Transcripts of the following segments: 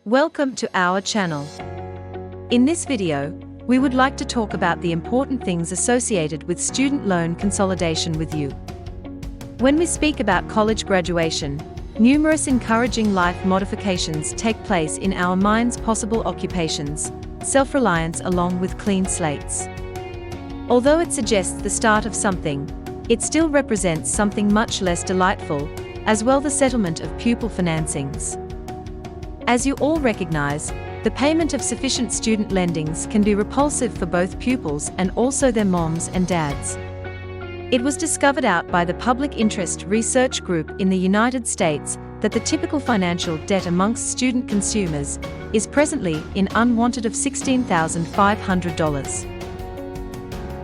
Welcome to our channel. In this video, we would like to talk about the important things associated with student loan consolidation with you. When we speak about college graduation, numerous encouraging life modifications take place in our minds: possible occupations, self-reliance along with clean slates. Although it suggests the start of something, it still represents something much less delightful, as well the settlement of pupil financings. As you all recognize, the payment of sufficient student lendings can be repulsive for both pupils and also their moms and dads. It was discovered out by the Public Interest Research Group in the United States that the typical financial debt amongst student consumers is presently in unwanted of $16,500.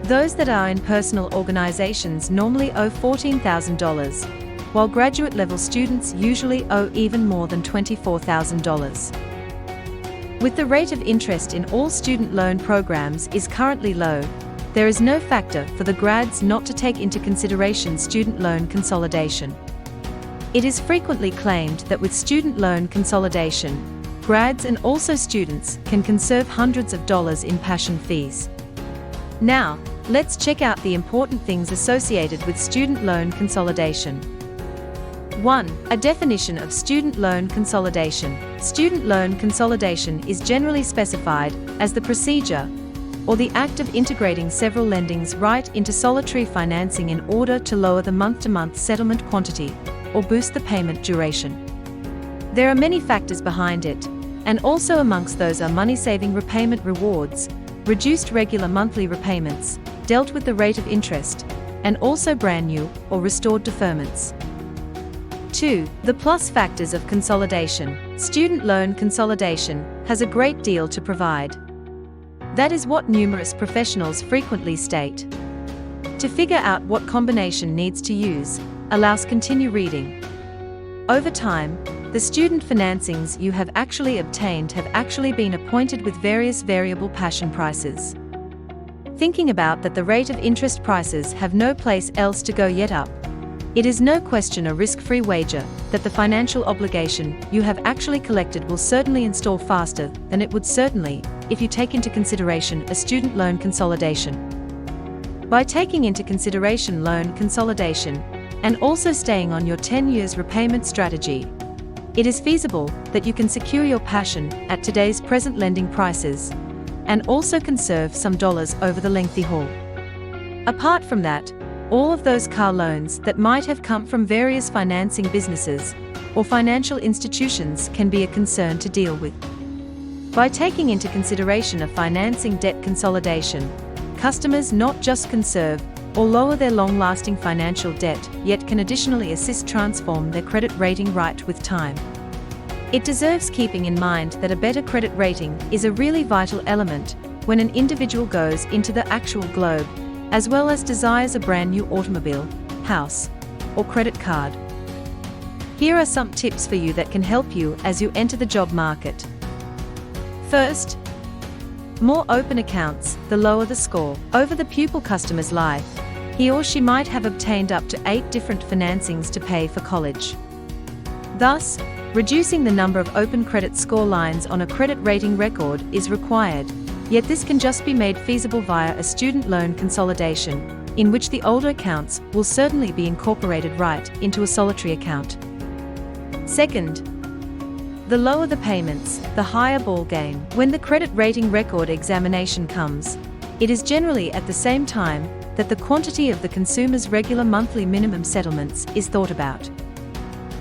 Those that are in personal organizations normally owe $14,000, while graduate-level students usually owe even more than $24,000. With the rate of interest in all student loan programs is currently low, there is no factor for the grads not to take into consideration student loan consolidation. It is frequently claimed that with student loan consolidation, grads and also students can conserve hundreds of dollars in passion fees. Now, let's check out the important things associated with student loan consolidation. 1. A definition of student loan consolidation. Student loan consolidation is generally specified as the procedure or the act of integrating several lendings right into solitary financing in order to lower the month-to-month settlement quantity or boost the payment duration. There are many factors behind it, and also amongst those are money-saving repayment rewards, reduced regular monthly repayments, dealt with the rate of interest, and also brand new or restored deferments. 2. The plus factors of consolidation. Student loan consolidation has a great deal to provide. That is what numerous professionals frequently state. To figure out what combination needs to use, allows continue reading. Over time, the student financings you have actually obtained have actually been appointed with various variable passion prices. Thinking about that the rate of interest prices have no place else to go yet up, it is no question a risk-free wager that the financial obligation you have actually collected will certainly install faster than it would certainly if you take into consideration a student loan consolidation. By taking into consideration loan consolidation and also staying on your 10 years repayment strategy, it is feasible that you can secure your passion at today's present lending prices and also conserve some dollars over the lengthy haul. Apart from that, all of those car loans that might have come from various financing businesses or financial institutions can be a concern to deal with. By taking into consideration a financing debt consolidation, customers not just conserve or lower their long-lasting financial debt, yet can additionally assist transform their credit rating right with time. It deserves keeping in mind that a better credit rating is a really vital element when an individual goes into the actual globe, as well as desires a brand new automobile, house, or credit card. Here are some tips for you that can help you as you enter the job market. First, more open accounts, the lower the score. Over the pupil customer's life, he or she might have obtained up to 8 different financings to pay for college. Thus, reducing the number of open credit score lines on a credit rating record is required. Yet this can just be made feasible via a student loan consolidation, in which the older accounts will certainly be incorporated right into a solitary account. Second, the lower the payments, the higher ball game. When the credit rating record examination comes, it is generally at the same time that the quantity of the consumer's regular monthly minimum settlements is thought about.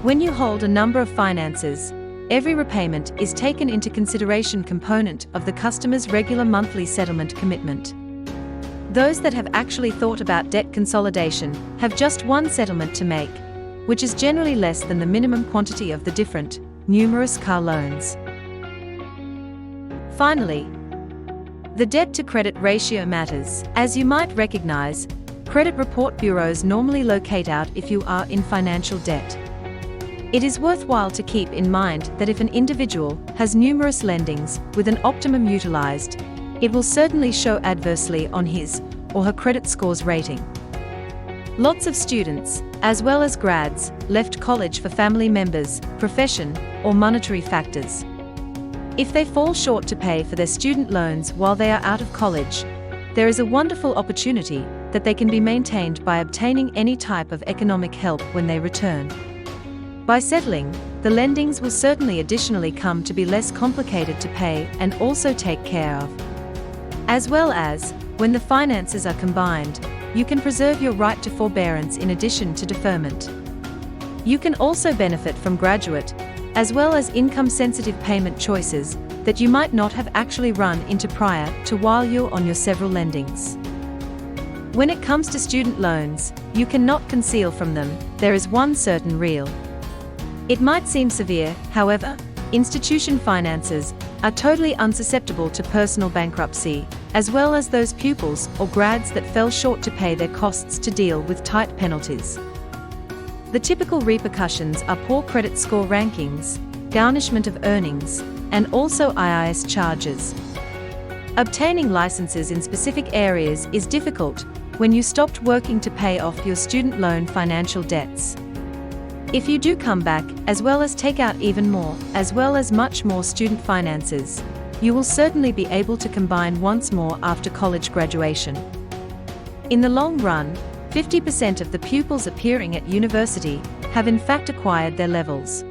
When you hold a number of finances, every repayment is taken into consideration component of the customer's regular monthly settlement commitment. Those that have actually thought about debt consolidation have just one settlement to make, which is generally less than the minimum quantity of the different, numerous car loans. Finally, the debt-to-credit ratio matters. As you might recognize, credit report bureaus normally locate out if you are in financial debt. It is worthwhile to keep in mind that if an individual has numerous lendings with an optimum utilized, it will certainly show adversely on his or her credit scores rating. Lots of students, as well as grads, left college for family members, profession, or monetary factors. If they fall short to pay for their student loans while they are out of college, there is a wonderful opportunity that they can be maintained by obtaining any type of economic help when they return. By settling, the lendings will certainly additionally come to be less complicated to pay and also take care of. As well as, when the finances are combined, you can preserve your right to forbearance in addition to deferment. You can also benefit from graduate, as well as income-sensitive payment choices that you might not have actually run into prior to while you're on your several lendings. When it comes to student loans, you cannot conceal from them, there is one certain rule. It might seem severe, however, institution finances are totally unsusceptible to personal bankruptcy, as well as those pupils or grads that fell short to pay their costs to deal with tight penalties. The typical repercussions are poor credit score rankings, garnishment of earnings, and also IIS charges. Obtaining licenses in specific areas is difficult when you stopped working to pay off your student loan financial debts. If you do come back, as well as take out even more, as well as much more student finances, you will certainly be able to combine once more after college graduation. In the long run, 50% of the pupils appearing at university have in fact acquired their levels.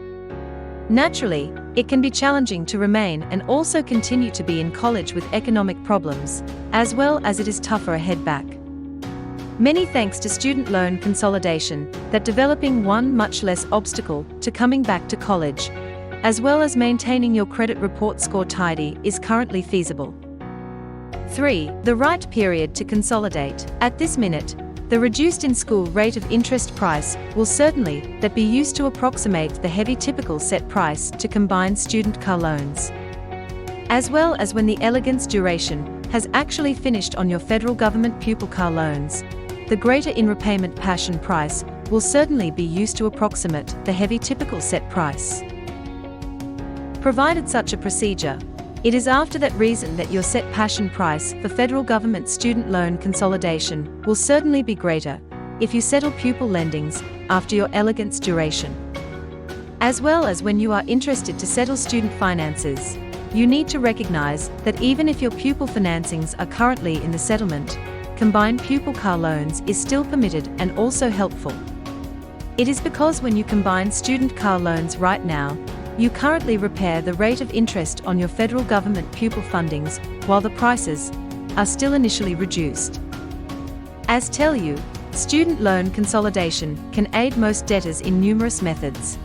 Naturally, it can be challenging to remain and also continue to be in college with economic problems, as well as it is tougher ahead back. Many thanks to student loan consolidation, that developing one much less obstacle to coming back to college, as well as maintaining your credit report score tidy, is currently feasible. 3. The right period to consolidate. At this minute, the reduced in-school rate of interest price will certainly that be used to approximate the heavy typical set price to combine student car loans. As well as when the elegance duration has actually finished on your federal government pupil car loans, the greater in repayment passion price will certainly be used to approximate the heavy typical set price. Provided such a procedure, it is after that reason that your set passion price for federal government student loan consolidation will certainly be greater if you settle pupil lendings after your elegance duration. As well as when you are interested to settle student finances, you need to recognize that even if your pupil financings are currently in the settlement, combined pupil car loans is still permitted and also helpful. It is because when you combine student car loans right now, you currently repair the rate of interest on your federal government pupil fundings while the prices are still initially reduced. As tell you, student loan consolidation can aid most debtors in numerous methods.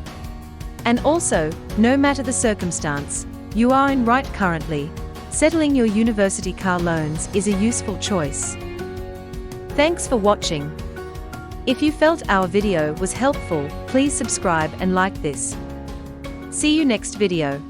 And also, no matter the circumstance you are in right currently, settling your university car loans is a useful choice. Thanks for watching. If you felt our video was helpful, please subscribe and like this. See you next video.